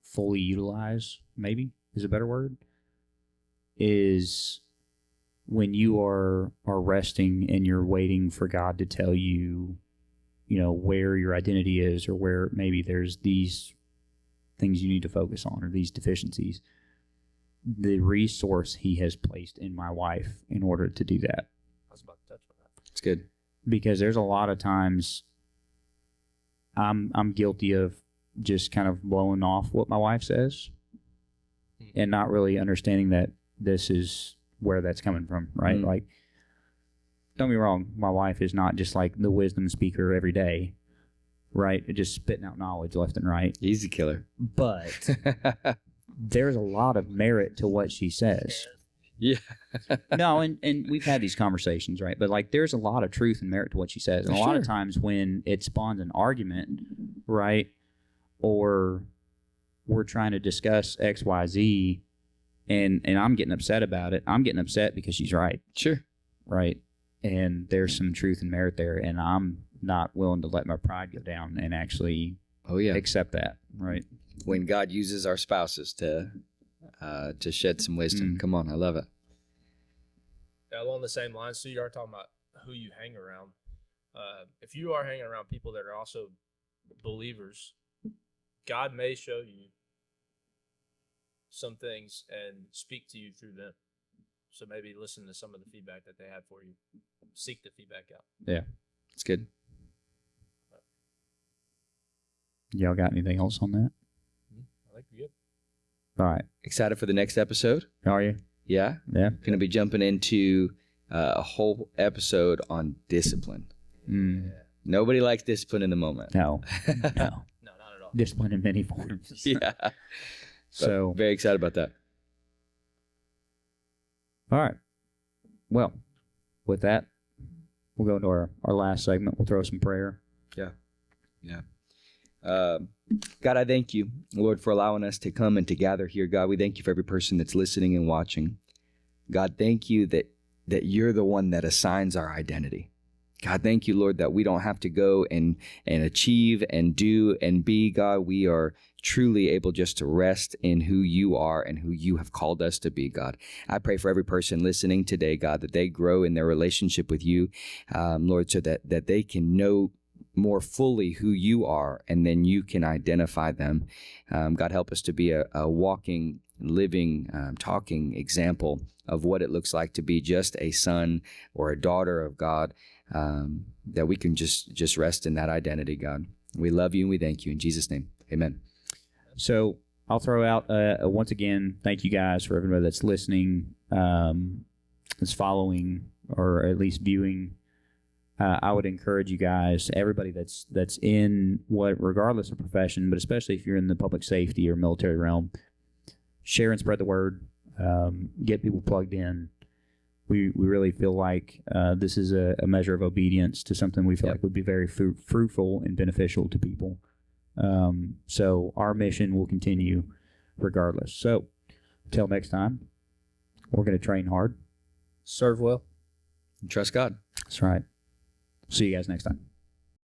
fully utilize, maybe is a better word, is when you are resting and you're waiting for God to tell you, where your identity is, or where maybe there's these things you need to focus on or these deficiencies. The resource He has placed in my wife in order to do that. I was about to touch on that. It's good. Because there's a lot of times I'm guilty of just kind of blowing off what my wife says and not really understanding that this is where that's coming from, right? Like, don't be wrong, my wife is not just like the wisdom speaker every day, right? Just spitting out knowledge left and right. Easy killer. But there's a lot of merit to what she says. Yeah. No, and we've had these conversations, right? But like, there's a lot of truth and merit to what she says. And a lot of times when it spawns an argument, right, or we're trying to discuss X, Y, Z, and I'm getting upset about it. I'm getting upset because she's right. Sure. Right. And there's some truth and merit there. And I'm not willing to let my pride go down and actually accept that. Right. When God uses our spouses to shed some wisdom. Come on. I love it. Along the same lines, so you are talking about who you hang around. If you are hanging around people that are also believers, God may show you some things and speak to you through them. So maybe listen to some of the feedback that they had for you. Seek the feedback out. Yeah. It's good. Y'all got anything else on that? I think we're good. All right. Excited for the next episode? Are you? Yeah. Yeah. Going to be jumping into a whole episode on discipline. Nobody likes discipline in the moment. No. No. No, not at all. Discipline in many forms. Yeah. So very excited about that. All right. Well, with that, we'll go into our last segment. We'll throw some prayer. Yeah. God, I thank you, Lord, for allowing us to come and to gather here. God, we thank you for every person that's listening and watching. God, thank you that you're the one that assigns our identity. God, thank you, Lord, that we don't have to go and achieve and do and be. God, we are truly able just to rest in who you are and who you have called us to be, God. I pray for every person listening today, God, that they grow in their relationship with you, Lord, so that they can know more fully who you are, and then you can identify them. God, help us to be a walking, living, talking example of what it looks like to be just a son or a daughter of God, that we can just rest in that identity, God. We love you and we thank you. In Jesus' name, amen. So I'll throw out, once again, thank you guys for everybody that's listening, that's following, or at least viewing. I would encourage you guys, everybody that's in regardless of profession, but especially if you're in the public safety or military realm, share and spread the word. Get people plugged in. We really feel like this is a measure of obedience to something we feel like would be very fruitful and beneficial to people. So our mission will continue regardless. So until next time, we're going to train hard, serve well, and trust God. That's right. See you guys next time.